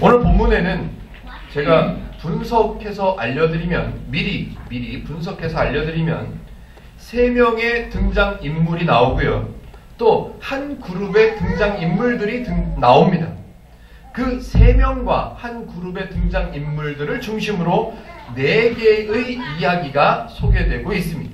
오늘 본문에는 제가 분석해서 알려드리면 미리 분석해서 알려드리면 3명의 등장인물이 나오고요. 또 한 그룹의 등장인물들이 나옵니다. 그 3명과 한 그룹의 등장인물들을 중심으로 4개의 이야기가 소개되고 있습니다.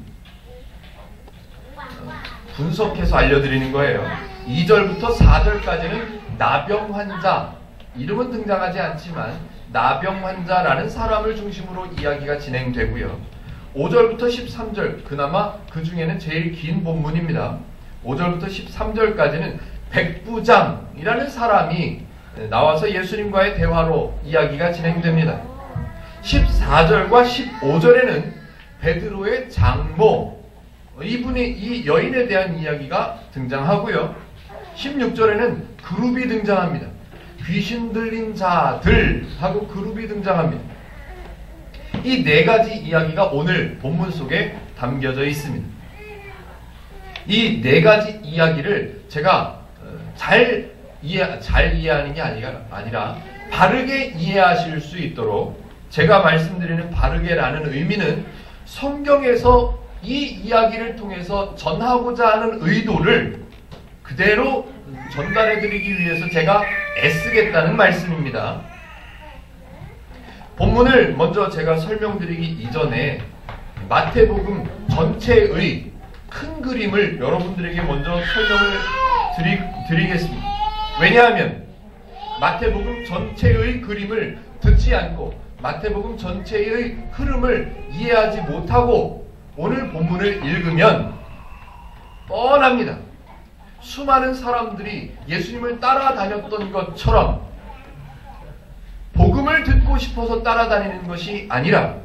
분석해서 알려드리는 거예요. 2절부터 4절까지는 나병 환자, 이름은 등장하지 않지만 나병 환자라는 사람을 중심으로 이야기가 진행되고요. 5절부터 13절, 그나마 그 중에는 제일 긴 본문입니다. 5절부터 13절까지는 백부장이라는 사람이 나와서 예수님과의 대화로 이야기가 진행됩니다. 14절과 15절에는 베드로의 장모, 이 여인에 대한 이야기가 등장하고요. 16절에는 그룹이 등장합니다. 귀신 들린 자들하고 그룹이 등장합니다. 이 4가지 이야기가 오늘 본문 속에 담겨져 있습니다. 이 4가지 이야기를 제가 잘 이해하는 게 아니라 바르게 이해하실 수 있도록, 제가 말씀드리는 바르게라는 의미는 성경에서 이 이야기를 통해서 전하고자 하는 의도를 그대로 전달해드리기 위해서 제가 애쓰겠다는 말씀입니다. 본문을 먼저 제가 설명드리기 이전에 마태복음 전체의 큰 그림을 여러분들에게 먼저 설명을 드리겠습니다. 왜냐하면 마태복음 전체의 그림을 듣지 않고 마태복음 전체의 흐름을 이해하지 못하고 오늘 본문을 읽으면 뻔합니다. 수많은 사람들이 예수님을 따라다녔던 것처럼 복음을 듣고 싶어서 따라다니는 것이 아니라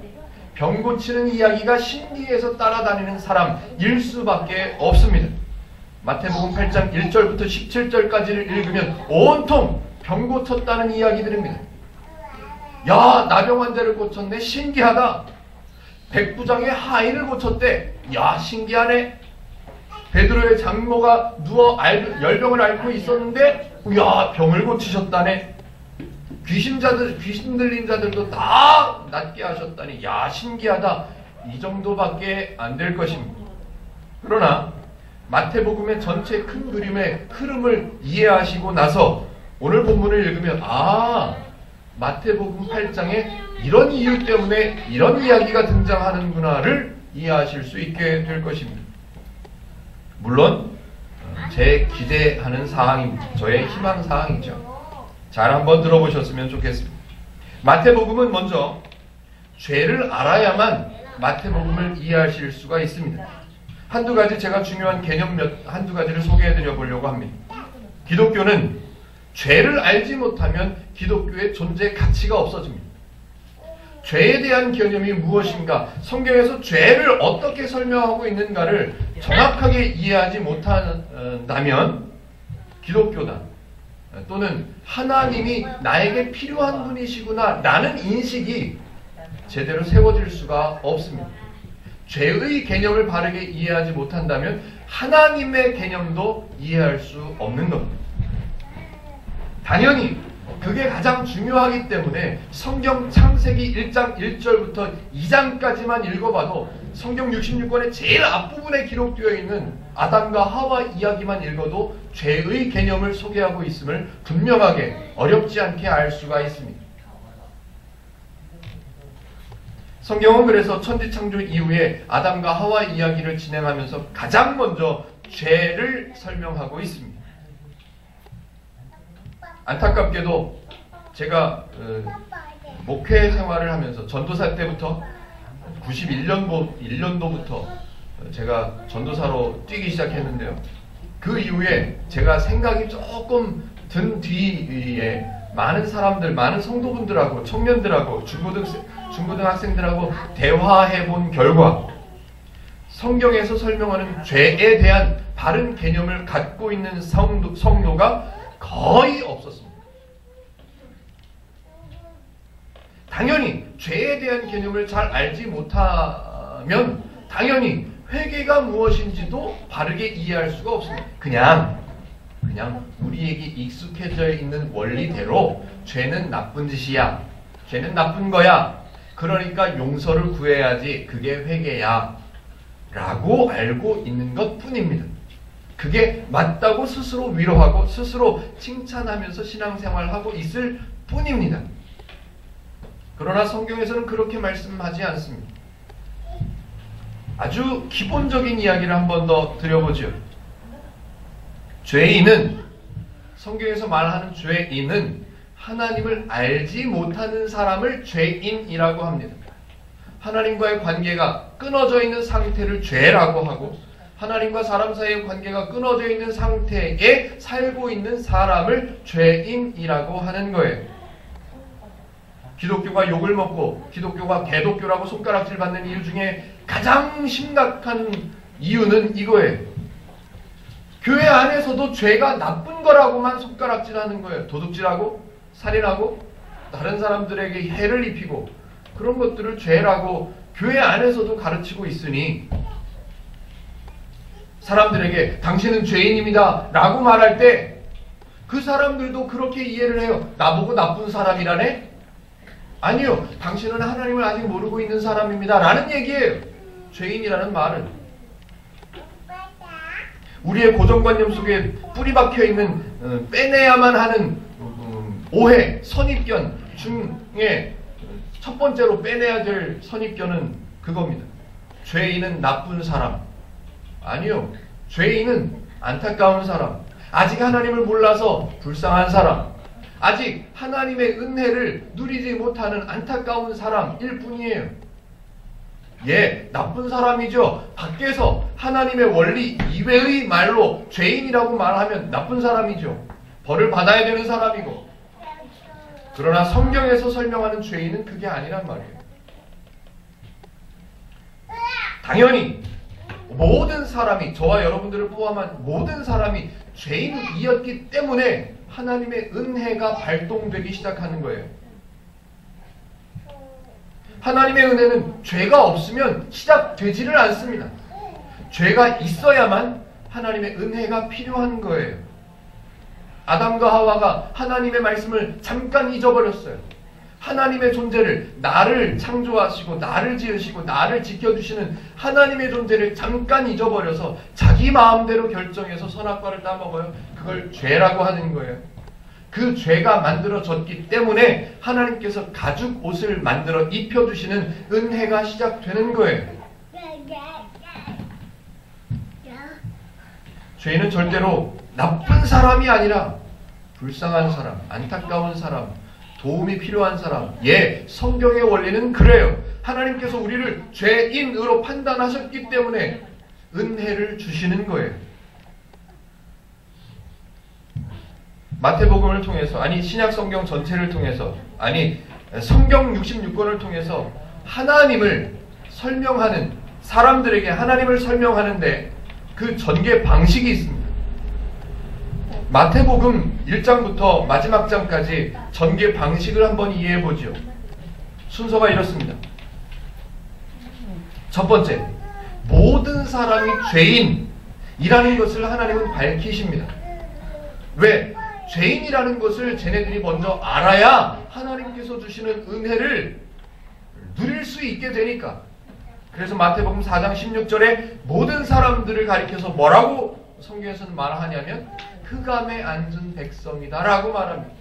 병 고치는 이야기가 신기해서 따라다니는 사람일 수밖에 없습니다. 마태복음 8장 1절부터 17절까지를 읽으면 온통 병 고쳤다는 이야기들입니다. 야, 나병 환자를 고쳤네, 신기하다. 백부장의 하인을 고쳤대, 야, 신기하네. 베드로의 장모가 누워 열병을 앓고 있었는데, 야, 병을 고치셨다네. 귀신 들린 자들도 다 낫게 하셨다니, 야, 신기하다. 이 정도밖에 안 될 것입니다. 그러나 마태복음의 전체 큰 그림의 흐름을 이해하시고 나서 오늘 본문을 읽으면, 마태복음 8장에 이런 이유 때문에 이런 이야기가 등장하는구나를 이해하실 수 있게 될 것입니다. 물론 제 기대하는 사항입니다. 저의 희망 사항이죠. 잘 한번 들어보셨으면 좋겠습니다. 마태복음은 먼저 죄를 알아야만 마태복음을 이해하실 수가 있습니다. 한두 가지 제가 중요한 개념 한두 가지를 소개해드려 보려고 합니다. 기독교는 죄를 알지 못하면 기독교의 존재 가치가 없어집니다. 죄에 대한 개념이 무엇인가, 성경에서 죄를 어떻게 설명하고 있는가를 정확하게 이해하지 못한다면 기독교다, 또는 하나님이 나에게 필요한 분이시구나 라는 인식이 제대로 세워질 수가 없습니다. 죄의 개념을 바르게 이해하지 못한다면 하나님의 개념도 이해할 수 없는 겁니다. 당연히 그게 가장 중요하기 때문에 성경 창세기 1장 1절부터 2장까지만 읽어봐도 성경 66권의 제일 앞부분에 기록되어 있는 아담과 하와 이야기만 읽어도 죄의 개념을 소개하고 있음을 분명하게 어렵지 않게 알 수가 있습니다. 성경은 그래서 천지창조 이후에 아담과 하와 이야기를 진행하면서 가장 먼저 죄를 설명하고 있습니다. 안타깝게도 제가 목회 생활을 하면서 전도사 때부터 91년도부터 제가 전도사로 뛰기 시작했는데요. 그 이후에 제가 생각이 조금 든 뒤에 많은 사람들, 많은 성도분들하고 청년들하고 중고등학생들하고 대화해 본 결과 성경에서 설명하는 죄에 대한 바른 개념을 갖고 있는 성도가 거의 없었습니다. 당연히 죄에 대한 개념을 잘 알지 못하면 당연히 회개가 무엇인지도 바르게 이해할 수가 없습니다. 그냥 그냥 우리에게 익숙해져 있는 원리대로 죄는 나쁜 짓이야. 죄는 나쁜 거야. 그러니까 용서를 구해야지. 그게 회개야. 라고 알고 있는 것 뿐입니다. 그게 맞다고 스스로 위로하고 스스로 칭찬하면서 신앙생활하고 있을 뿐입니다. 그러나 성경에서는 그렇게 말씀하지 않습니다. 아주 기본적인 이야기를 한 번 더 드려보죠. 죄인은, 성경에서 말하는 죄인은 하나님을 알지 못하는 사람을 죄인이라고 합니다. 하나님과의 관계가 끊어져 있는 상태를 죄라고 하고, 하나님과 사람 사이의 관계가 끊어져 있는 상태에 살고 있는 사람을 죄인이라고 하는 거예요. 기독교가 욕을 먹고 기독교가 개독교라고 손가락질 받는 이유 중에 가장 심각한 이유는 이거예요. 교회 안에서도 죄가 나쁜 거라고만 손가락질하는 거예요. 도둑질하고 살인하고 다른 사람들에게 해를 입히고 그런 것들을 죄라고 교회 안에서도 가르치고 있으니 사람들에게 당신은 죄인입니다 라고 말할 때 그 사람들도 그렇게 이해를 해요. 나보고 나쁜 사람이라네? 아니요. 당신은 하나님을 아직 모르고 있는 사람입니다 라는 얘기예요. 죄인이라는 말은. 우리의 고정관념 속에 뿌리박혀 있는 빼내야만 하는 오해, 선입견 중에 첫 번째로 빼내야 될 선입견은 그겁니다. 죄인은 나쁜 사람. 아니요. 죄인은 안타까운 사람. 아직 하나님을 몰라서 불쌍한 사람. 아직 하나님의 은혜를 누리지 못하는 안타까운 사람일 뿐이에요. 예, 나쁜 사람이죠. 밖에서 하나님의 원리 이외의 말로 죄인이라고 말하면 나쁜 사람이죠. 벌을 받아야 되는 사람이고. 그러나 성경에서 설명하는 죄인은 그게 아니란 말이에요. 당연히 모든 사람이, 저와 여러분들을 포함한 모든 사람이 죄인이었기 때문에 하나님의 은혜가 발동되기 시작하는 거예요. 하나님의 은혜는 죄가 없으면 시작되지를 않습니다. 죄가 있어야만 하나님의 은혜가 필요한 거예요. 아담과 하와가 하나님의 말씀을 잠깐 잊어버렸어요. 하나님의 존재를, 나를 창조하시고 나를 지으시고 나를 지켜주시는 하나님의 존재를 잠깐 잊어버려서 자기 마음대로 결정해서 선악과를 따먹어요. 그걸 죄라고 하는 거예요. 그 죄가 만들어졌기 때문에 하나님께서 가죽 옷을 만들어 입혀주시는 은혜가 시작되는 거예요. 죄인은 절대로 나쁜 사람이 아니라 불쌍한 사람, 안타까운 사람, 도움이 필요한 사람. 예, 성경의 원리는 그래요. 하나님께서 우리를 죄인으로 판단하셨기 때문에 은혜를 주시는 거예요. 마태복음을 통해서, 아니 신약 성경 전체를 통해서, 아니 성경 66권을 통해서 하나님을 설명하는, 사람들에게 하나님을 설명하는데 그 전개 방식이 있습니다. 마태복음 1장부터 마지막 장까지 전개 방식을 한번 이해해 보죠. 순서가 이렇습니다. 첫 번째, 모든 사람이 죄인이라는 것을 하나님은 밝히십니다. 왜? 죄인이라는 것을 쟤네들이 먼저 알아야 하나님께서 주시는 은혜를 누릴 수 있게 되니까. 그래서 마태복음 4장 16절에 모든 사람들을 가리켜서 뭐라고 성경에서는 말하냐면 흑암에 앉은 백성이다 라고 말합니다.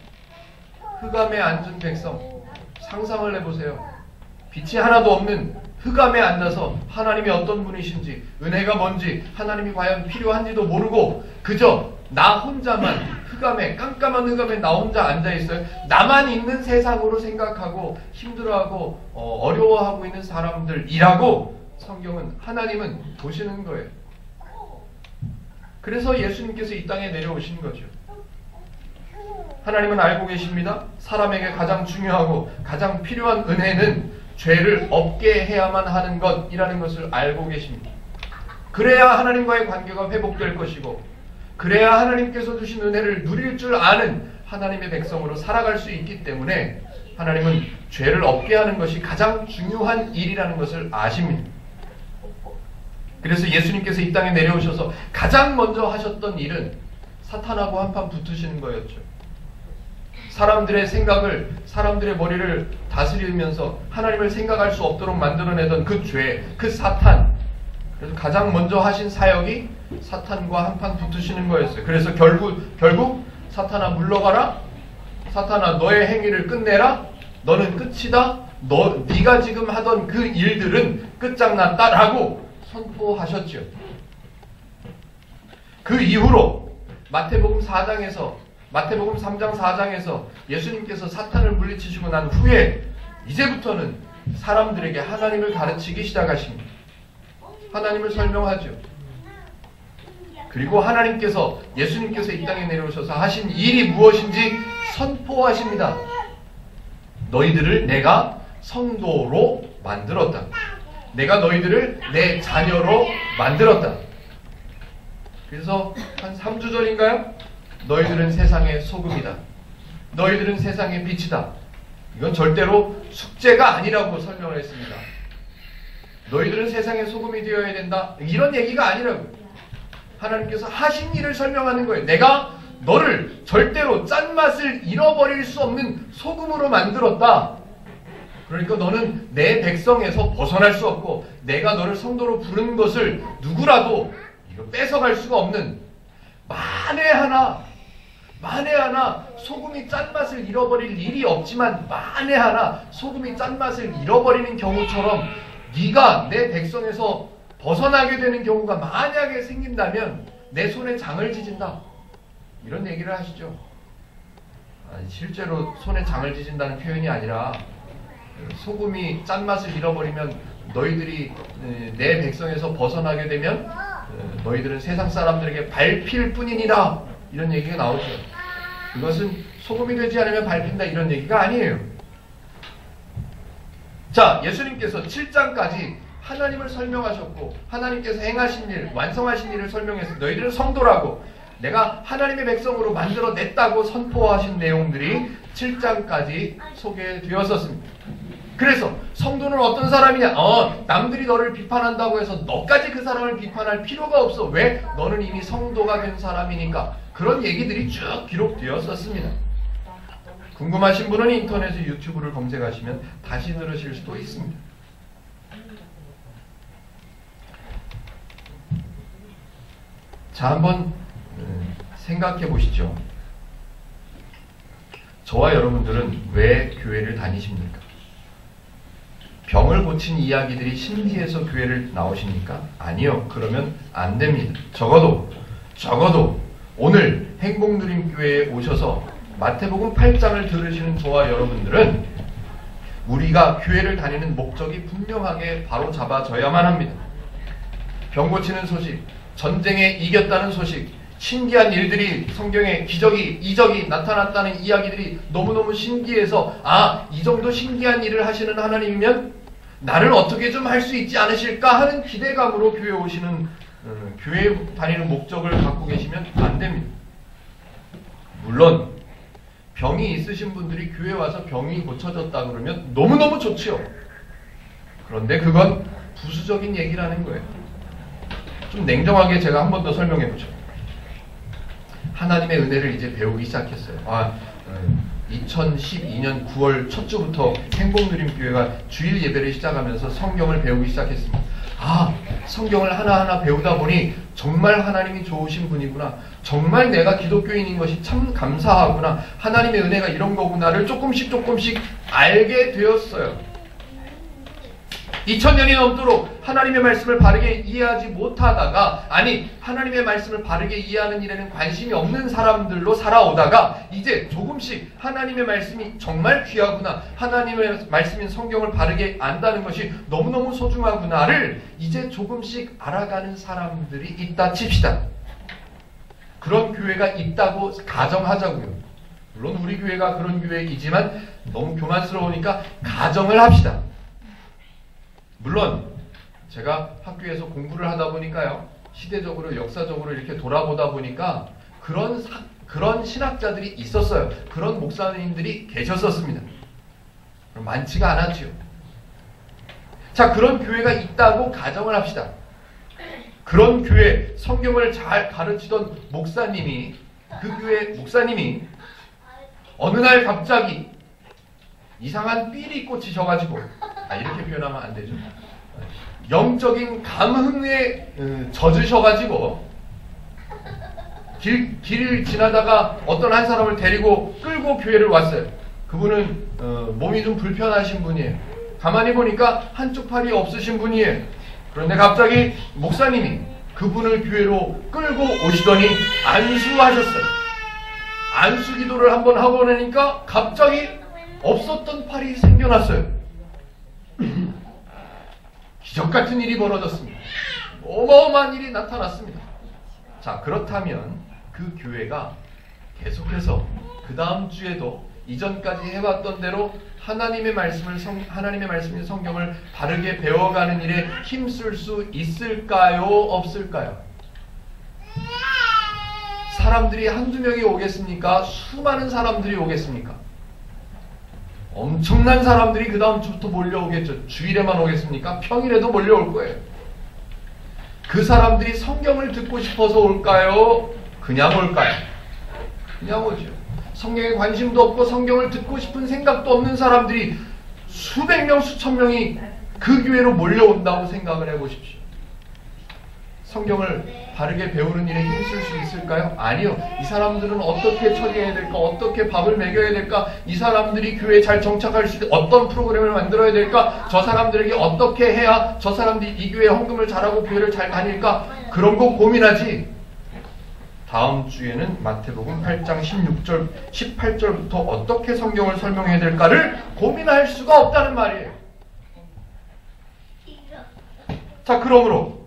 흑암에 앉은 백성. 상상을 해보세요. 빛이 하나도 없는 흑암에 앉아서 하나님이 어떤 분이신지, 은혜가 뭔지, 하나님이 과연 필요한지도 모르고 그저 나 혼자만 흑암에, 깜깜한 흑암에 나 혼자 앉아있어요. 나만 있는 세상으로 생각하고 힘들어하고 어려워하고 있는 사람들이라고 성경은, 하나님은 보시는 거예요. 그래서 예수님께서 이 땅에 내려오신 거죠. 하나님은 알고 계십니다. 사람에게 가장 중요하고 가장 필요한 은혜는 죄를 없게 해야만 하는 것이라는 것을 알고 계십니다. 그래야 하나님과의 관계가 회복될 것이고, 그래야 하나님께서 주신 은혜를 누릴 줄 아는 하나님의 백성으로 살아갈 수 있기 때문에 하나님은 죄를 없게 하는 것이 가장 중요한 일이라는 것을 아십니다. 그래서 예수님께서 이 땅에 내려오셔서 가장 먼저 하셨던 일은 사탄하고 한판 붙으시는 거였죠. 사람들의 생각을, 사람들의 머리를 다스리면서 하나님을 생각할 수 없도록 만들어내던 그 죄, 그 사탄. 그래서 가장 먼저 하신 사역이 사탄과 한판 붙으시는 거였어요. 그래서 결국 사탄아 물러가라. 사탄아 너의 행위를 끝내라. 너는 끝이다. 네가 지금 하던 그 일들은 끝장났다라고 선포하셨죠. 그 이후로 마태복음 3장 4장에서 예수님께서 사탄을 물리치시고 난 후에 이제부터는 사람들에게 하나님을 가르치기 시작하십니다. 하나님을 설명하죠. 그리고 예수님께서 이 땅에 내려오셔서 하신 일이 무엇인지 선포하십니다. 너희들을 내가 성도로 만들었다. 내가 너희들을 내 자녀로 만들었다. 그래서 한 3주 전인가요? 너희들은 세상의 소금이다. 너희들은 세상의 빛이다. 이건 절대로 숙제가 아니라고 설명을 했습니다. 너희들은 세상의 소금이 되어야 된다. 이런 얘기가 아니라고요. 하나님께서 하신 일을 설명하는 거예요. 내가 너를 절대로 짠맛을 잃어버릴 수 없는 소금으로 만들었다. 그러니까 너는 내 백성에서 벗어날 수 없고 내가 너를 성도로 부른 것을 누구라도 이거 뺏어갈 수가 없는 만에 하나 소금이 짠맛을 잃어버릴 일이 없지만 만에 하나 소금이 짠맛을 잃어버리는 경우처럼 네가 내 백성에서 벗어나게 되는 경우가 만약에 생긴다면 내 손에 장을 지진다. 이런 얘기를 하시죠. 실제로 손에 장을 지진다는 표현이 아니라 소금이 짠맛을 잃어버리면 너희들이 내 백성에서 벗어나게 되면 너희들은 세상 사람들에게 밟힐 뿐이니라. 이런 얘기가 나오죠. 그것은 소금이 되지 않으면 밟힌다 이런 얘기가 아니에요. 자, 예수님께서 7장까지 하나님을 설명하셨고 하나님께서 행하신 일, 완성하신 일을 설명해서 너희들은 성도라고 내가 하나님의 백성으로 만들어냈다고 선포하신 내용들이 7장까지 소개되었었습니다. 그래서 성도는 어떤 사람이냐? 남들이 너를 비판한다고 해서 너까지 그 사람을 비판할 필요가 없어. 왜? 너는 이미 성도가 된 사람이니까. 그런 얘기들이 쭉 기록되었었습니다. 궁금하신 분은 인터넷에 유튜브를 검색하시면 다시 들으실 수도 있습니다. 자, 한번 생각해 보시죠. 저와 여러분들은 왜 교회를 다니십니까? 병을 고친 이야기들이 신기해서 교회를 나오십니까? 아니요. 그러면 안 됩니다. 적어도 오늘 행복누림교회에 오셔서 마태복음 8장을 들으시는 저와 여러분들은 우리가 교회를 다니는 목적이 분명하게 바로 잡아져야만 합니다. 병 고치는 소식, 전쟁에 이겼다는 소식, 신기한 일들이 성경에 기적이, 이적이 나타났다는 이야기들이 너무너무 신기해서 이 정도 신기한 일을 하시는 하나님이면 나를 어떻게 좀 할 수 있지 않으실까 하는 기대감으로 교회에 오시는 교회 다니는 목적을 갖고 계시면 안 됩니다. 물론 병이 있으신 분들이 교회에 와서 병이 고쳐졌다 그러면 너무너무 좋지요. 그런데 그건 부수적인 얘기라는 거예요. 좀 냉정하게 제가 한 번 더 설명해 보죠. 하나님의 은혜를 이제 배우기 시작했어요. 2012년 9월 첫 주부터 행복누림교회가 주일 예배를 시작하면서 성경을 배우기 시작했습니다. 성경을 하나하나 배우다 보니 정말 하나님이 좋으신 분이구나. 정말 내가 기독교인인 것이 참 감사하구나. 하나님의 은혜가 이런 거구나를 조금씩 알게 되었어요. 2000년이 넘도록 하나님의 말씀을 바르게 이해하지 못하다가 하나님의 말씀을 바르게 이해하는 일에는 관심이 없는 사람들로 살아오다가 이제 조금씩 하나님의 말씀이 정말 귀하구나, 하나님의 말씀인 성경을 바르게 안다는 것이 너무너무 소중하구나를 이제 조금씩 알아가는 사람들이 있다 칩시다. 그런 교회가 있다고 가정하자고요. 물론 우리 교회가 그런 교회이지만 너무 교만스러우니까 가정을 합시다. 물론 제가 학교에서 공부를 하다 보니까요, 시대적으로 역사적으로 이렇게 돌아보다 보니까 그런 신학자들이 있었어요. 그런 목사님들이 계셨었습니다. 많지가 않았죠. 자, 그런 교회가 있다고 가정을 합시다. 그런 교회, 성경을 잘 가르치던 목사님이 그 교회 목사님이 어느 날 갑자기 이상한 삘이 꽂히셔가지고, 이렇게 표현하면 안 되죠. 영적인 감흥에 젖으셔가지고 길을 지나다가 어떤 한 사람을 데리고 끌고 교회를 왔어요. 그분은 몸이 좀 불편하신 분이에요. 가만히 보니까 한쪽 팔이 없으신 분이에요. 그런데 갑자기 목사님이 그분을 교회로 끌고 오시더니 안수하셨어요. 안수 기도를 한번 하고 나니까 갑자기 없었던 팔이 생겨났어요. 기적 같은 일이 벌어졌습니다. 어마어마한 일이 나타났습니다. 자, 그렇다면 그 교회가 계속해서 그 다음 주에도 이전까지 해왔던 대로 하나님의 말씀인 성경을 바르게 배워가는 일에 힘쓸 수 있을까요? 없을까요? 사람들이 한두 명이 오겠습니까? 수많은 사람들이 오겠습니까? 엄청난 사람들이 그 다음 주부터 몰려오겠죠. 주일에만 오겠습니까? 평일에도 몰려올 거예요. 그 사람들이 성경을 듣고 싶어서 올까요? 그냥 올까요? 그냥 오죠. 성경에 관심도 없고 성경을 듣고 싶은 생각도 없는 사람들이 수백 명, 수천 명이 그 교회로 몰려온다고 생각을 해보십시오. 성경을 바르게 배우는 일에 힘쓸 수 있을까요? 아니요. 이 사람들은 어떻게 처리해야 될까? 어떻게 밥을 먹여야 될까? 이 사람들이 교회에 잘 정착할 수 있는 어떤 프로그램을 만들어야 될까? 저 사람들에게 어떻게 해야 저 사람들이 이 교회에 헌금을 잘하고 교회를 잘 다닐까? 그런 거 고민하지. 다음 주에는 마태복음 8장 16절, 18절부터 어떻게 성경을 설명해야 될까를 고민할 수가 없다는 말이에요. 자, 그러므로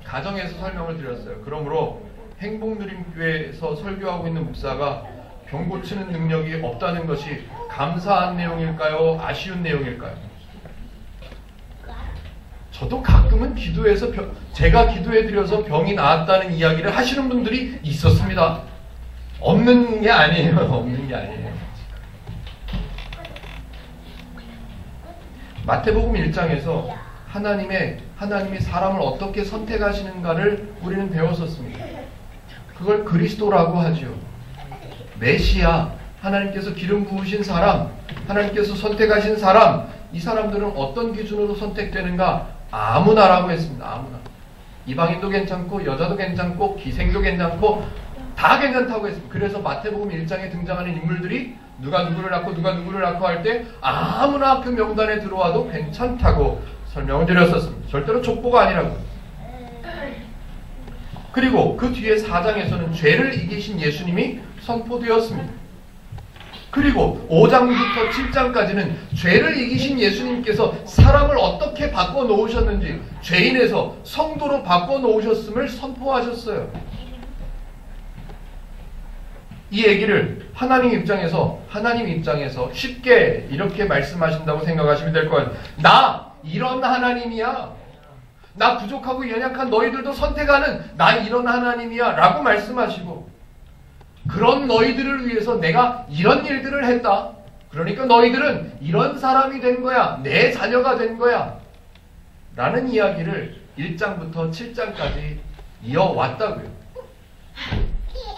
가정에서 설명을 드렸어요. 그러므로 행복누림교회에서 설교하고 있는 목사가 병 고치는 능력이 없다는 것이 감사한 내용일까요? 아쉬운 내용일까요? 저도 가끔은 기도해서 제가 기도해드려서 병이 나았다는 이야기를 하시는 분들이 있었습니다. 없는 게 아니에요. 없는 게 아니에요. 마태복음 1장에서 하나님이 사람을 어떻게 선택하시는가를 우리는 배웠었습니다. 그걸 그리스도라고 하죠. 메시아, 하나님께서 기름 부으신 사람, 하나님께서 선택하신 사람, 이 사람들은 어떤 기준으로 선택되는가? 아무나라고 했습니다. 아무나. 이방인도 괜찮고 여자도 괜찮고 기생도 괜찮고 다 괜찮다고 했습니다. 그래서 마태복음 1장에 등장하는 인물들이 누가 누구를 낳고 할 때 아무나 그 명단에 들어와도 괜찮다고 설명을 드렸었습니다. 절대로 족보가 아니라고. 그리고 그 뒤에 4장에서는 죄를 이기신 예수님이 선포되었습니다. 그리고 5장부터 7장까지는 죄를 이기신 예수님께서 사람을 어떻게 바꿔놓으셨는지, 죄인에서 성도로 바꿔놓으셨음을 선포하셨어요. 이 얘기를 하나님 입장에서 쉽게 이렇게 말씀하신다고 생각하시면 될 것 같아요. 나 이런 하나님이야. 나 부족하고 연약한 너희들도 선택하는 나 이런 하나님이야 라고 말씀하시고, 그런 너희들을 위해서 내가 이런 일들을 했다. 그러니까 너희들은 이런 사람이 된 거야. 내 자녀가 된 거야. 라는 이야기를 1장부터 7장까지 이어왔다고요.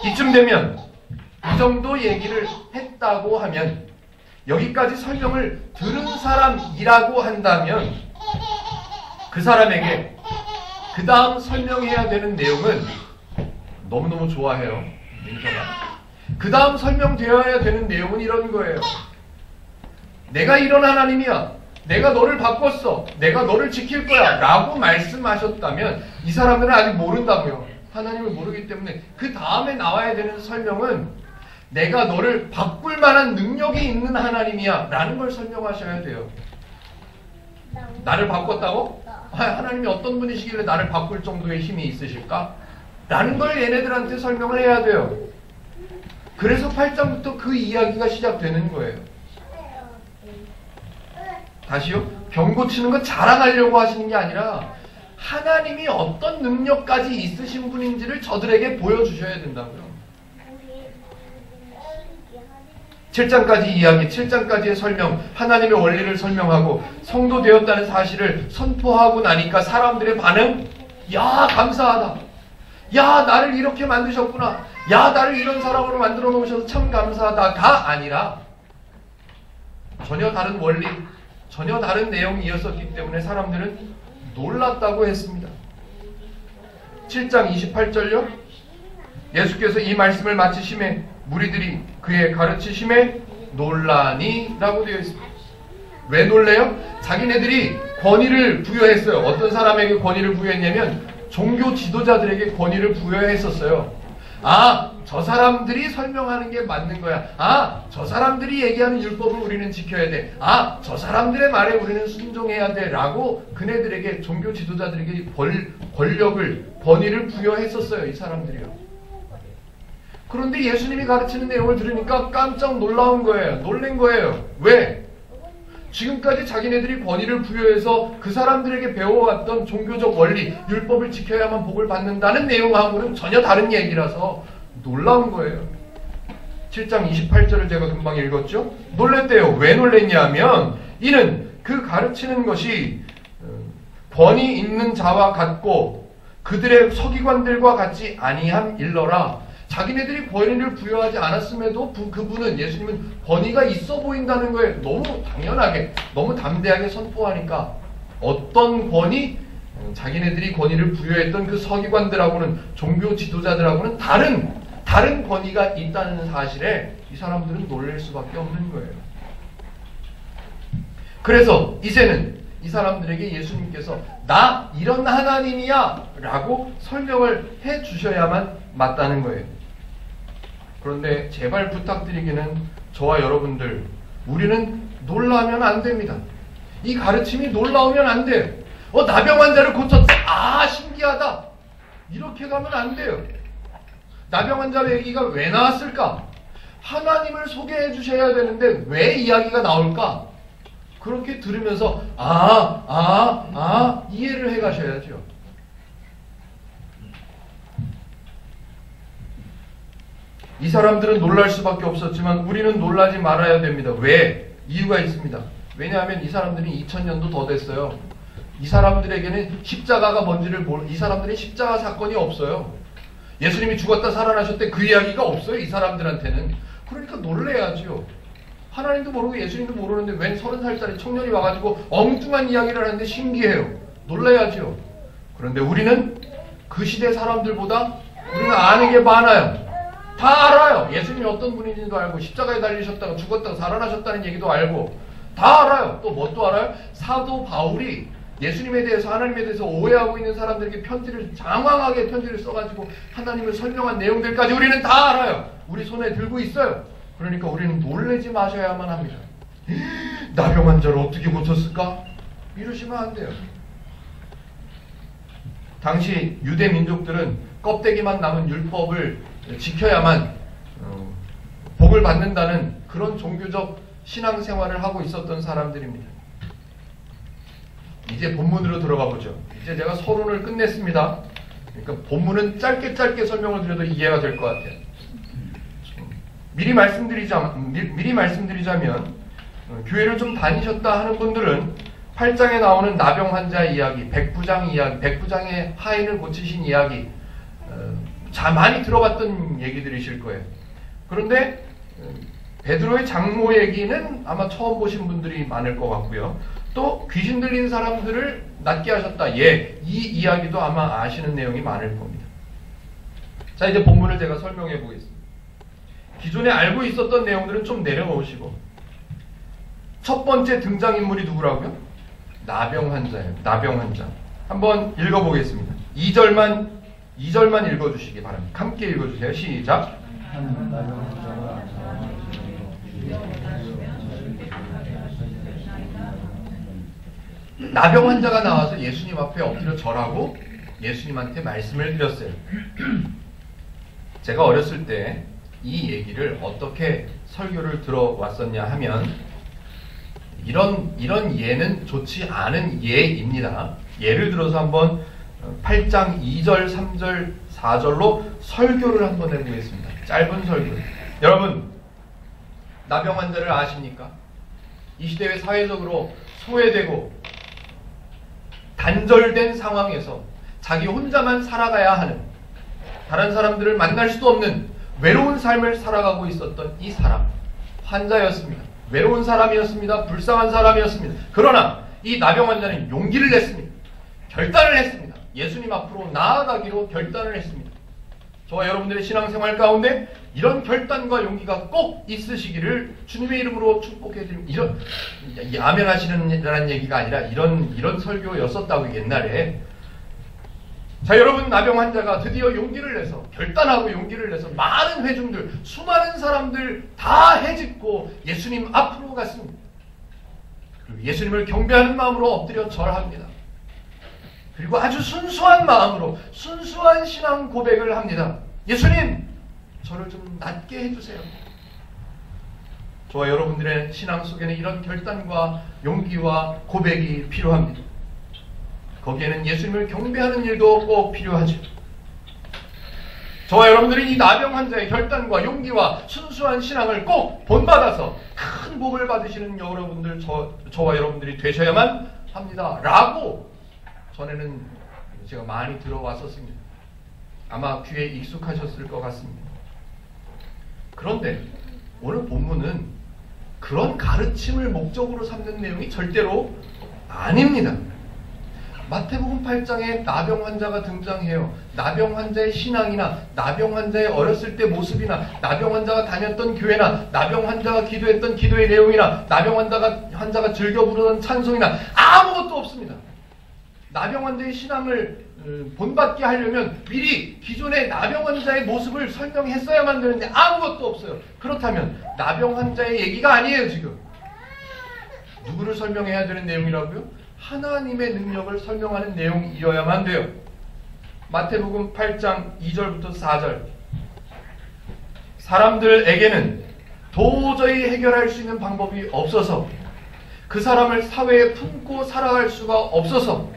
이쯤 되면 이 정도 얘기를 했다고 하면, 여기까지 설명을 들은 사람이라고 한다면 그 사람에게 그 다음 설명해야 되는 내용은 너무너무 좋아해요. 민서가. 그 다음 설명되어야 되는 내용은 이런 거예요. 내가 이런 하나님이야. 내가 너를 바꿨어. 내가 너를 지킬 거야. 라고 말씀하셨다면 이 사람들은 아직 모른다고요. 하나님을 모르기 때문에 그 다음에 나와야 되는 설명은 내가 너를 바꿀 만한 능력이 있는 하나님이야. 라는 걸 설명하셔야 돼요. 나를 바꿨다고? 하나님이 어떤 분이시길래 나를 바꿀 정도의 힘이 있으실까? 라는 걸 얘네들한테 설명을 해야 돼요. 그래서 8장부터 그 이야기가 시작되는 거예요. 다시요? 병 고치는 거 자랑하려고 하시는 게 아니라 하나님이 어떤 능력까지 있으신 분인지를 저들에게 보여주셔야 된다고요. 7장까지 이야기, 7장까지의 설명, 하나님의 원리를 설명하고 성도 되었다는 사실을 선포하고 나니까 사람들의 반응, 야 감사하다. 야 나를 이렇게 만드셨구나. 야, 나를 이런 사람으로 만들어 놓으셔서 참 감사하다가 아니라 전혀 다른 원리, 전혀 다른 내용이었었기 때문에 사람들은 놀랐다고 했습니다. 7장 28절요. 예수께서 이 말씀을 마치심에 무리들이 그의 가르치심에 놀라니 라고 되어 있습니다. 왜 놀래요? 자기네들이 권위를 부여했어요. 어떤 사람에게 권위를 부여했냐면 종교 지도자들에게 권위를 부여했었어요. 아, 저 사람들이 설명하는 게 맞는 거야. 아, 저 사람들이 얘기하는 율법을 우리는 지켜야 돼. 아, 저 사람들의 말에 우리는 순종해야 돼. 라고 그네들에게, 종교 지도자들에게 권력을, 권위를 부여했었어요. 이 사람들이요. 그런데 예수님이 가르치는 내용을 들으니까 깜짝 놀라운 거예요. 놀란 거예요. 왜? 지금까지 자기네들이 권위를 부여해서 그 사람들에게 배워왔던 종교적 원리, 율법을 지켜야만 복을 받는다는 내용하고는 전혀 다른 얘기라서 놀라운 거예요. 7장 28절을 제가 금방 읽었죠? 놀랬대요. 왜 놀랬냐면 이는 그 가르치는 것이 권위 있는 자와 같고 그들의 서기관들과 같지 아니함 일러라. 자기네들이 권위를 부여하지 않았음에도 그분은, 예수님은 권위가 있어 보인다는 거에 너무 당연하게, 너무 담대하게 선포하니까 어떤 권위? 자기네들이 권위를 부여했던 그 서기관들하고는, 종교 지도자들하고는 다른 권위가 있다는 사실에 이 사람들은 놀랄 수밖에 없는 거예요. 그래서 이제는 이 사람들에게 예수님께서 나 이런 하나님이야 라고 설명을 해 주셔야만 맞다는 거예요. 그런데 제발 부탁드리기는 저와 여러분들, 우리는 놀라면 안 됩니다. 이 가르침이 놀라우면 안 돼요. 나병 환자를 고쳤어. 아, 신기하다. 이렇게 가면 안 돼요. 나병 환자 얘기가 왜 나왔을까? 하나님을 소개해 주셔야 되는데 왜 이야기가 나올까? 그렇게 들으면서 이해를 해 가셔야죠. 이 사람들은 놀랄 수밖에 없었지만 우리는 놀라지 말아야 됩니다. 왜? 이유가 있습니다. 왜냐하면 이 사람들이 2000년도 더 됐어요. 이 사람들에게는 십자가가 뭔지를 이 사람들이 십자가 사건이 없어요. 예수님이 죽었다 살아나셨대 그 이야기가 없어요. 이 사람들한테는. 그러니까 놀래야죠. 하나님도 모르고 예수님도 모르는데 웬 30살짜리 청년이 와가지고 엉뚱한 이야기를 하는데 신기해요. 놀라야죠. 그런데 우리는 그 시대 사람들보다 우리는 아는 게 많아요. 다 알아요. 예수님이 어떤 분인지도 알고 십자가에 달리셨다가 죽었다가 살아나셨다는 얘기도 알고 다 알아요. 또 뭣도 알아요? 사도 바울이 예수님에 대해서, 하나님에 대해서 오해하고 있는 사람들에게 장황하게 편지를 써가지고 하나님을 설명한 내용들까지 우리는 다 알아요. 우리 손에 들고 있어요. 그러니까 우리는 놀라지 마셔야만 합니다. 나병 환자를 어떻게 고쳤을까? 이러시면 안 돼요. 당시 유대 민족들은 껍데기만 남은 율법을 지켜야만 복을 받는다는 그런 종교적 신앙생활을 하고 있었던 사람들입니다. 이제 본문으로 들어가 보죠. 이제 제가 서론을 끝냈습니다. 그러니까 본문은 짧게 설명을 드려도 이해가 될 것 같아요. 미리 말씀드리자면 교회를 좀 다니셨다 하는 분들은 8장에 나오는 나병 환자 이야기, 백부장의 하인을 고치신 이야기 많이 들어봤던 얘기들이실 거예요. 그런데 베드로의 장모 얘기는 아마 처음 보신 분들이 많을 것 같고요. 또 귀신 들린 사람들을 낫게 하셨다. 이 이야기도 아마 아시는 내용이 많을 겁니다. 자, 이제 본문을 제가 설명해 보겠습니다. 기존에 알고 있었던 내용들은 좀 내려놓으시고 첫 번째 등장인물이 누구라고요? 나병 환자예요. 나병 환자. 한번 읽어보겠습니다. 2절만 읽어주시기 바랍니다. 함께 읽어주세요. 시작. 나병 환자가 나와서 예수님 앞에 엎드려 절하고 예수님한테 말씀을 드렸어요. 제가 어렸을 때 이 얘기를 어떻게 설교를 들어왔었냐 하면 이런 예는 좋지 않은 예입니다. 예를 들어서 한번 8장 2절, 3절, 4절로 설교를 한번 해보겠습니다. 짧은 설교. 여러분, 나병 환자를 아십니까? 이 시대에 사회적으로 소외되고 단절된 상황에서 자기 혼자만 살아가야 하는, 다른 사람들을 만날 수도 없는 외로운 삶을 살아가고 있었던 이 사람, 환자였습니다. 외로운 사람이었습니다. 불쌍한 사람이었습니다. 그러나 이 나병 환자는 용기를 냈습니다. 결단을 했습니다. 예수님 앞으로 나아가기로 결단을 했습니다. 저와 여러분들의 신앙생활 가운데 이런 결단과 용기가 꼭 있으시기를 주님의 이름으로 축복해드립니다. 이런 아멘하시는 얘기가 아니라 이런 설교였었다고 옛날에. 자, 여러분, 나병 환자가 드디어 용기를 내서, 결단하고 용기를 내서 많은 회중들, 수많은 사람들 다 헤집고 예수님 앞으로 갔습니다. 그리고 예수님을 경배하는 마음으로 엎드려 절합니다. 그리고 아주 순수한 마음으로 순수한 신앙 고백을 합니다. 예수님, 저를 좀 낫게 해주세요. 저와 여러분들의 신앙 속에는 이런 결단과 용기와 고백이 필요합니다. 거기에는 예수님을 경배하는 일도 꼭 필요하죠. 저와 여러분들이 이 나병 환자의 결단과 용기와 순수한 신앙을 꼭 본받아서 큰 복을 받으시는 여러분들, 저와 여러분들이 되셔야만 합니다. 라고 전에는 제가 많이 들어왔었습니다. 아마 귀에 익숙하셨을 것 같습니다. 그런데 오늘 본문은 그런 가르침을 목적으로 삼는 내용이 절대로 아닙니다. 마태복음 8장에 나병 환자가 등장해요. 나병 환자의 신앙이나 나병 환자의 어렸을 때 모습이나 나병 환자가 다녔던 교회나 나병 환자가 기도했던 기도의 내용이나 나병 환자가 즐겨 부르던 찬송이나 아무것도 없습니다. 나병 환자의 신앙을 본받게 하려면 미리 기존의 나병 환자의 모습을 설명했어야만 되는데 아무것도 없어요. 그렇다면 나병 환자의 얘기가 아니에요. 지금 누구를 설명해야 되는 내용이라고요? 하나님의 능력을 설명하는 내용이어야만 돼요. 마태복음 8장 2절부터 4절. 사람들에게는 도저히 해결할 수 있는 방법이 없어서 그 사람을 사회에 품고 살아갈 수가 없어서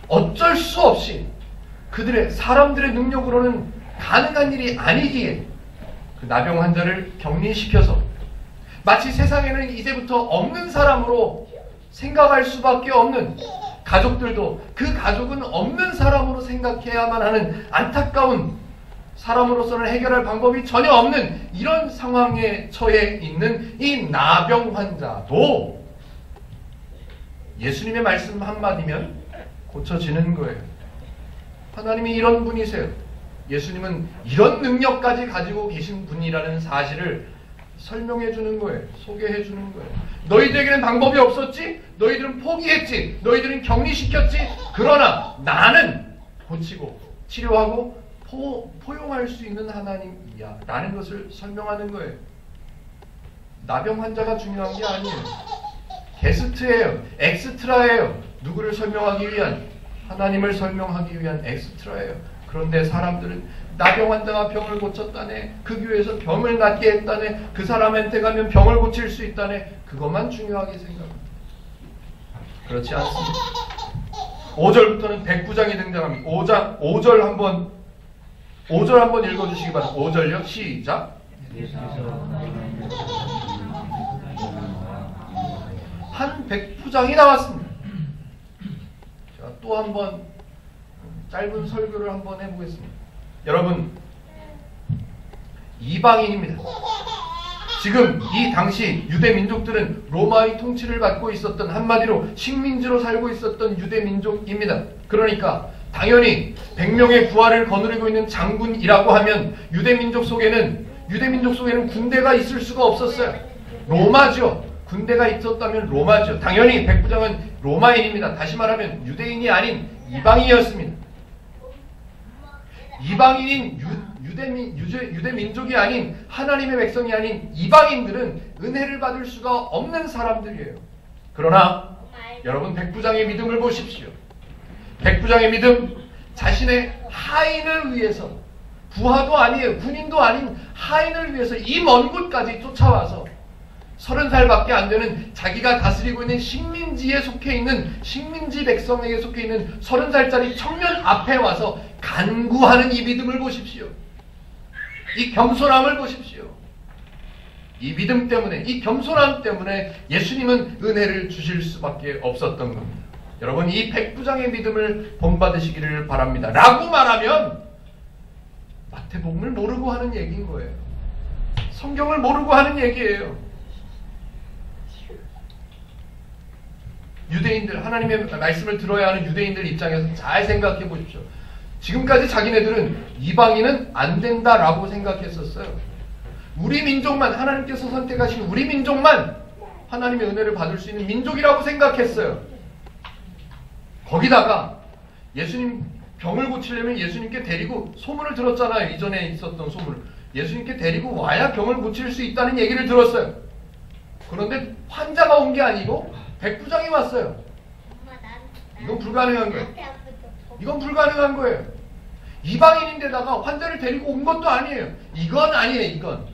어쩔 수 없이 사람들의 능력으로는 가능한 일이 아니기에 그 나병 환자를 격리시켜서 마치 세상에는 이제부터 없는 사람으로 생각할 수밖에 없는, 가족들도 그 가족은 없는 사람으로 생각해야만 하는 안타까운, 사람으로서는 해결할 방법이 전혀 없는 이런 상황에 처해 있는 이 나병 환자도 예수님의 말씀 한마디면 고쳐지는 거예요. 하나님이 이런 분이세요. 예수님은 이런 능력까지 가지고 계신 분이라는 사실을 설명해 주는 거예요. 소개해 주는 거예요. 너희들에게는 방법이 없었지? 너희들은 포기했지? 너희들은 격리시켰지? 그러나 나는 고치고 치료하고 포용할 수 있는 하나님이야 라는 것을 설명하는 거예요. 나병 환자가 중요한 게 아니에요. 게스트예요. 엑스트라예요. 누구를 설명하기 위한, 하나님을 설명하기 위한 엑스트라예요. 그런데 사람들은 나병 환자가 병을 고쳤다네, 그 교회에서 병을 낫게 했다네, 그 사람한테 가면 병을 고칠 수 있다네, 그것만 중요하게 생각합니다. 그렇지 않습니다. 5절부터는 백부장이 등장합니다. 5절 한번 읽어주시기 바랍니다. 5절요. 시작. 한 백부장이 나왔습니다. 제가 또 한번 짧은 설교를 한번 해보겠습니다. 여러분, 이방인입니다. 지금 이 당시 유대 민족들은 로마의 통치를 받고 있었던, 한마디로 식민지로 살고 있었던 유대 민족입니다. 그러니까 당연히 100명의 부하를 거느리고 있는 장군이라고 하면 유대 민족 속에는 군대가 있을 수가 없었어요. 로마죠. 군대가 있었다면 로마죠. 당연히 백부장은 로마인입니다. 다시 말하면 유대인이 아닌 이방인이었습니다. 이방인인 유대 민족이 아닌, 하나님의 백성이 아닌 이방인들은 은혜를 받을 수가 없는 사람들이에요. 그러나 여러분, 백부장의 믿음을 보십시오. 백부장의 믿음, 자신의 하인을 위해서, 부하도 아니에요, 군인도 아닌 하인을 위해서 이 먼 곳까지 쫓아와서 30살밖에 안 되는 자기가 다스리고 있는 식민지에 속해 있는, 식민지 백성에게 속해 있는 30살짜리 청년 앞에 와서 간구하는 이 믿음을 보십시오. 이 겸손함을 보십시오. 이 믿음 때문에, 이 겸손함 때문에 예수님은 은혜를 주실 수밖에 없었던 겁니다. 여러분, 이 백부장의 믿음을 본받으시기를 바랍니다. 라고 말하면 마태복음을 모르고 하는 얘기인 거예요. 성경을 모르고 하는 얘기예요. 유대인들, 하나님의 말씀을 들어야 하는 유대인들 입장에서 잘 생각해 보십시오. 지금까지 자기네들은 이방인은 안 된다라고 생각했었어요. 우리 민족만, 하나님께서 선택하신 우리 민족만 하나님의 은혜를 받을 수 있는 민족이라고 생각했어요. 거기다가 예수님 병을 고치려면 예수님께 데리고, 소문을 들었잖아요. 이전에 있었던 소문을. 예수님께 데리고 와야 병을 고칠 수 있다는 얘기를 들었어요. 그런데 환자가 온 게 아니고 백부장이 왔어요. 이건 불가능한 거예요. 이건 불가능한 거예요. 이방인인데다가 환자를 데리고 온 것도 아니에요. 이건 아니에요. 이건.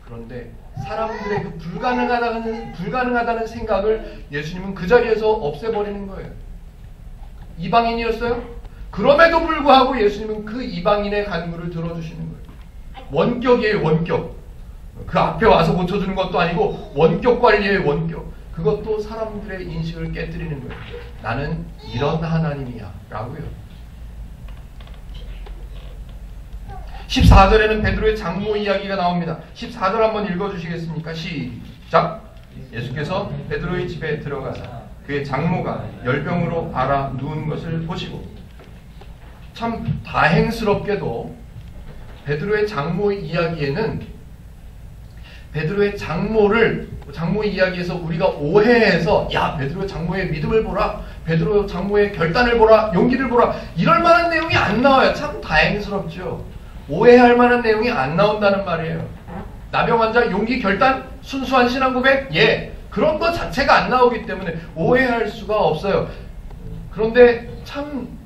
그런데 사람들의 그 불가능하다는 생각을 예수님은 그 자리에서 없애버리는 거예요. 이방인이었어요? 그럼에도 불구하고 예수님은 그 이방인의 간구를 들어주시는 거예요. 원격이에요. 원격. 그 앞에 와서 고쳐주는 것도 아니고 원격 관리의 원격. 그것도 사람들의 인식을 깨뜨리는 거예요. 나는 이런 하나님이야 라고요. 14절에는 베드로의 장모 이야기가 나옵니다. 14절 한번 읽어주시겠습니까? 시작! 예수께서 베드로의 집에 들어가사 그의 장모가 열병으로 앓아 누운 것을 보시고, 참 다행스럽게도 베드로의 장모 이야기에는 베드로의 장모 이야기에서 우리가 오해해서 야, 베드로의 장모의 믿음을 보라, 베드로 장모의 결단을 보라, 용기를 보라, 이럴 만한 내용이 안 나와요. 참 다행스럽죠. 오해할 만한 내용이 안 나온다는 말이에요. 나병 환자, 용기, 결단, 순수한 신앙 고백, 예, 그런 것 자체가 안 나오기 때문에 오해할 수가 없어요. 그런데 참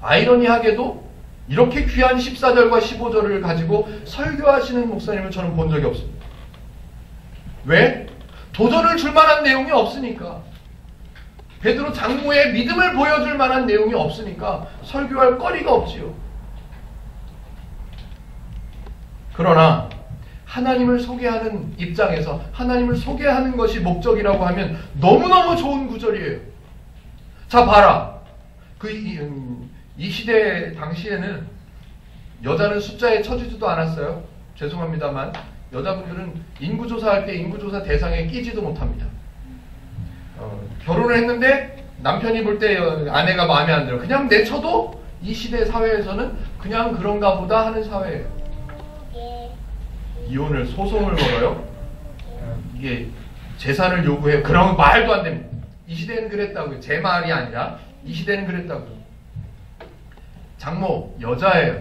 아이러니하게도 이렇게 귀한 14절과 15절을 가지고 설교하시는 목사님을 저는 본 적이 없습니다. 왜? 도전을 줄 만한 내용이 없으니까. 베드로 장모의 믿음을 보여줄 만한 내용이 없으니까 설교할 거리가 없지요. 그러나 하나님을 소개하는 입장에서 하나님을 소개하는 것이 목적이라고 하면 너무너무 좋은 구절이에요. 자, 봐라. 이 시대 당시에는 여자는 숫자에 쳐지지도 않았어요. 죄송합니다만 여자분들은 인구조사할 때 인구조사 대상에 끼지도 못합니다. 결혼을 했는데 남편이 볼 때 아내가 마음에 안 들어. 그냥 내쳐도 이 시대 사회에서는 그냥 그런가 보다 하는 사회예요. 이혼을 소송을 걸어요. 이게 재산을 요구해요. 그러면 말도 안 됩니다. 이 시대는 그랬다고요. 제 말이 아니라 이 시대는 그랬다고요. 장모 여자예요.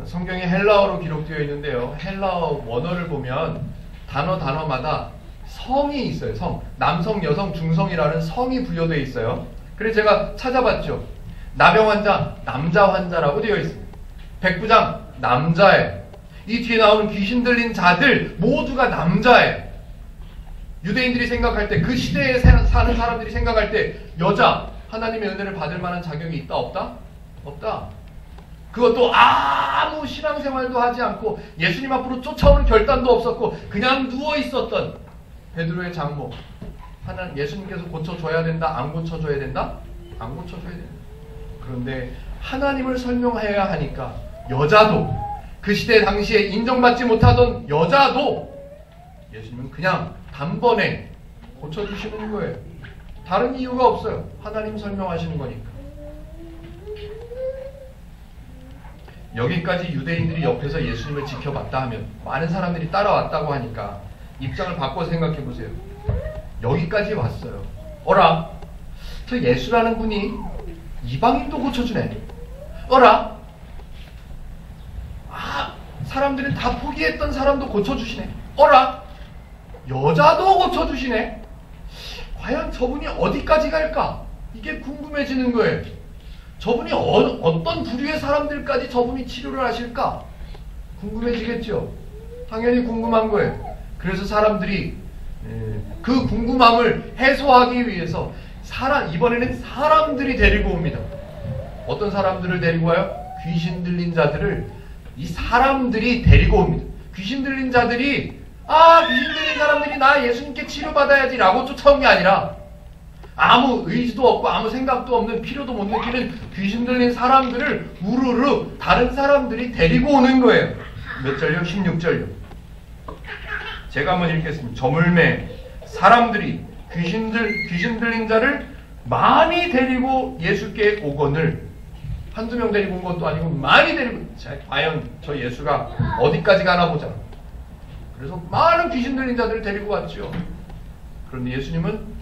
성경에 헬라어로 기록되어 있는데요. 헬라어 원어를 보면 단어마다 성이 있어요. 성. 남성, 여성, 중성이라는 성이 부여되어 있어요. 그래서 제가 찾아봤죠. 나병 환자, 남자 환자라고 되어 있습니다. 백부장, 남자예요. 이 뒤에 나오는 귀신 들린 자들 모두가 남자예요. 유대인들이 생각할 때, 그 시대에 사는 사람들이 생각할 때 여자, 하나님의 은혜를 받을 만한 자격이 있다? 없다? 없다. 그것도 아무 신앙생활도 하지 않고 예수님 앞으로 쫓아오는 결단도 없었고 그냥 누워있었던 베드로의 장모. 예수님께서 고쳐줘야 된다? 안 고쳐줘야 된다? 안 고쳐줘야 된다. 그런데 하나님을 설명해야 하니까 여자도, 그 시대 당시에 인정받지 못하던 여자도 예수님은 그냥 단번에 고쳐주시는 거예요. 다른 이유가 없어요. 하나님 설명하시는 거니까. 여기까지 유대인들이 옆에서 예수님을 지켜봤다 하면, 많은 사람들이 따라왔다고 하니까 입장을 바꿔서 생각해 보세요. 여기까지 왔어요. 어라, 저 예수라는 분이 이방인도 고쳐주네. 어라, 사람들은 다 포기했던 사람도 고쳐주시네. 어라, 여자도 고쳐주시네. 과연 저분이 어디까지 갈까? 이게 궁금해지는 거예요. 저분이 어떤 부류의 사람들까지 저분이 치료를 하실까? 궁금해지겠죠? 당연히 궁금한 거예요. 그래서 사람들이 그 궁금함을 해소하기 위해서 이번에는 사람들이 데리고 옵니다. 어떤 사람들을 데리고 와요? 귀신 들린 자들을 이 사람들이 데리고 옵니다. 귀신 들린 자들이 귀신 들린 사람들이 나 예수님께 치료받아야지 라고 쫓아온 게 아니라 아무 의지도 없고 아무 생각도 없는 필요도 못 느끼는 귀신 들린 사람들을 우르르 다른 사람들이 데리고 오는 거예요. 몇 절요? 16절요. 제가 한번 읽겠습니다. 저물매 사람들이 귀신 들린 자를 많이 데리고 예수께 오거늘. 한두 명 데리고 온 것도 아니고 많이 데리고. 자, 과연 저 예수가 어디까지 가나 보자. 그래서 많은 귀신 들린 자들을 데리고 왔죠. 그런데 예수님은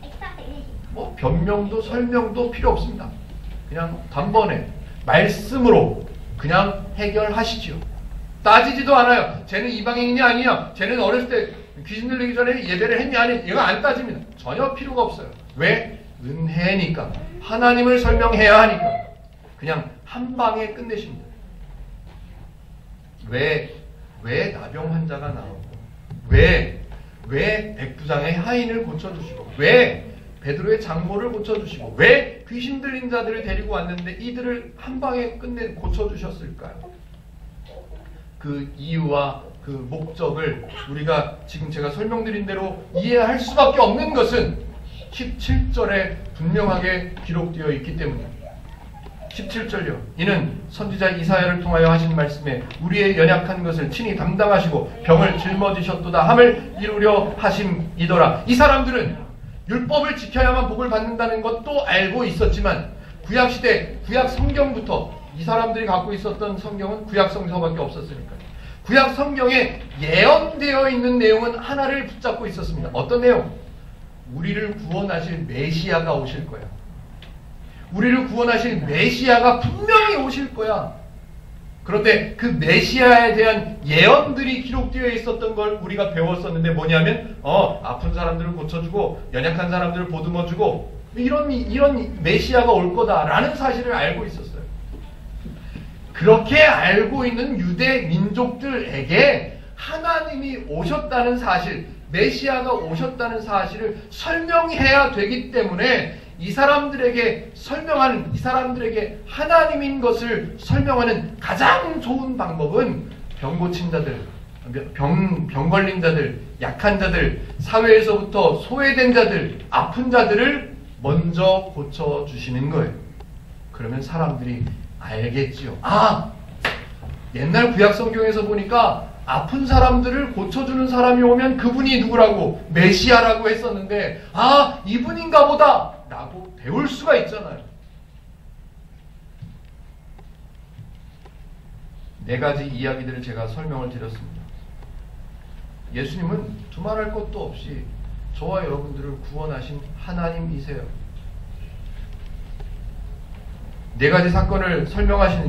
뭐 변명도 설명도 필요 없습니다. 그냥 단번에 말씀으로 그냥 해결하시지요. 따지지도 않아요. 쟤는 이방인이 아니야. 쟤는 어렸을 때 귀신 들리기 전에 예배를 했냐 아니, 이거 안 따집니다. 전혀 필요가 없어요. 왜? 은혜니까. 하나님을 설명해야 하니까. 그냥 한 방에 끝내십니다. 왜 나병 환자가 나오고, 왜 백부장의 하인을 고쳐주시고, 왜 베드로의 장모를 고쳐주시고, 왜 귀신 들린 자들을 데리고 왔는데 이들을 한 방에 고쳐주셨을까요? 그 이유와 그 목적을 우리가 지금 제가 설명드린 대로 이해할 수밖에 없는 것은 17절에 분명하게 기록되어 있기 때문입니다. 17절요. 이는 선지자 이사야를 통하여 하신 말씀에 우리의 연약한 것을 친히 담당하시고 병을 짊어지셨도다 함을 이루려 하심이더라. 이 사람들은 율법을 지켜야만 복을 받는다는 것도 알고 있었지만 구약시대, 구약 성경부터 이 사람들이 갖고 있었던 성경은 구약 성서밖에 없었으니까요. 구약 성경에 예언되어 있는 내용은 하나를 붙잡고 있었습니다. 어떤 내용? 우리를 구원하실 메시아가 오실 거야. 우리를 구원하실 메시아가 분명히 오실 거야. 그런데 그 메시아에 대한 예언들이 기록되어 있었던 걸 우리가 배웠었는데 뭐냐면 아픈 사람들을 고쳐주고 연약한 사람들을 보듬어주고 이런 메시아가 올 거다라는 사실을 알고 있었어요. 그렇게 알고 있는 유대 민족들에게 하나님이 오셨다는 사실, 메시아가 오셨다는 사실을 설명해야 되기 때문에 이 사람들에게 하나님인 것을 설명하는 가장 좋은 방법은 병 고친 자들, 병 걸린 자들, 약한 자들, 사회에서부터 소외된 자들, 아픈 자들을 먼저 고쳐주시는 거예요. 그러면 사람들이 알겠지요. 옛날 구약 성경에서 보니까 아픈 사람들을 고쳐주는 사람이 오면 그분이 누구라고? 메시아라고 했었는데 이분인가 보다 라고 배울 수가 있잖아요. 네 가지 이야기들을 제가 설명을 드렸습니다. 예수님은 두말할 것도 없이 저와 여러분들을 구원하신 하나님이세요. 네 가지 사건을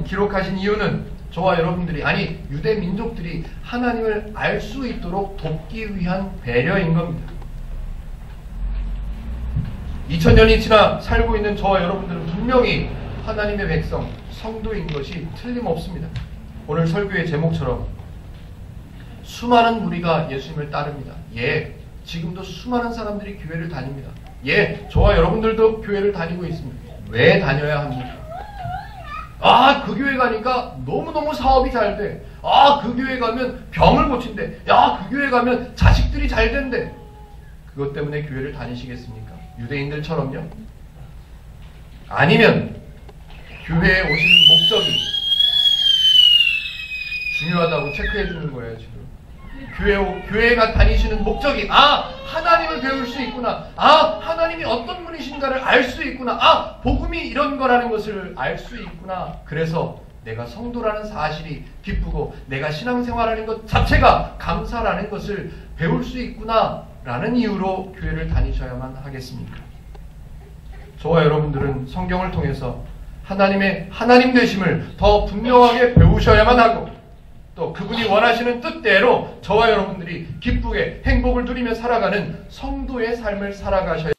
기록하신 이유는 저와 여러분들이, 아니 유대 민족들이 하나님을 알 수 있도록 돕기 위한 배려인 겁니다. 2000년이 지나 살고 있는 저와 여러분들은 분명히 하나님의 백성, 성도인 것이 틀림없습니다. 오늘 설교의 제목처럼 수많은 무리가 예수님을 따릅니다. 지금도 수많은 사람들이 교회를 다닙니다. 저와 여러분들도 교회를 다니고 있습니다. 왜 다녀야 합니까? 그 교회 가니까 너무너무 사업이 잘 돼. 그 교회 가면 병을 고친대. 그 교회 가면 자식들이 잘 된대. 그것 때문에 교회를 다니시겠습니까? 유대인들처럼요? 아니면 교회에 오시는 목적이 중요하다고 체크해 주는 거예요, 지금. 교회가 다니시는 목적이 하나님을 배울 수 있구나. 하나님이 어떤 분이신가를 알 수 있구나. 복음이 이런 거라는 것을 알 수 있구나. 그래서 내가 성도라는 사실이 기쁘고 내가 신앙생활하는 것 자체가 감사라는 것을 배울 수 있구나 라는 이유로 교회를 다니셔야만 하겠습니까? 저와 여러분들은 성경을 통해서 하나님의 하나님 되심을 더 분명하게 배우셔야만 하고, 또 그분이 원하시는 뜻대로 저와 여러분들이 기쁘게 행복을 누리며 살아가는 성도의 삶을 살아가셔야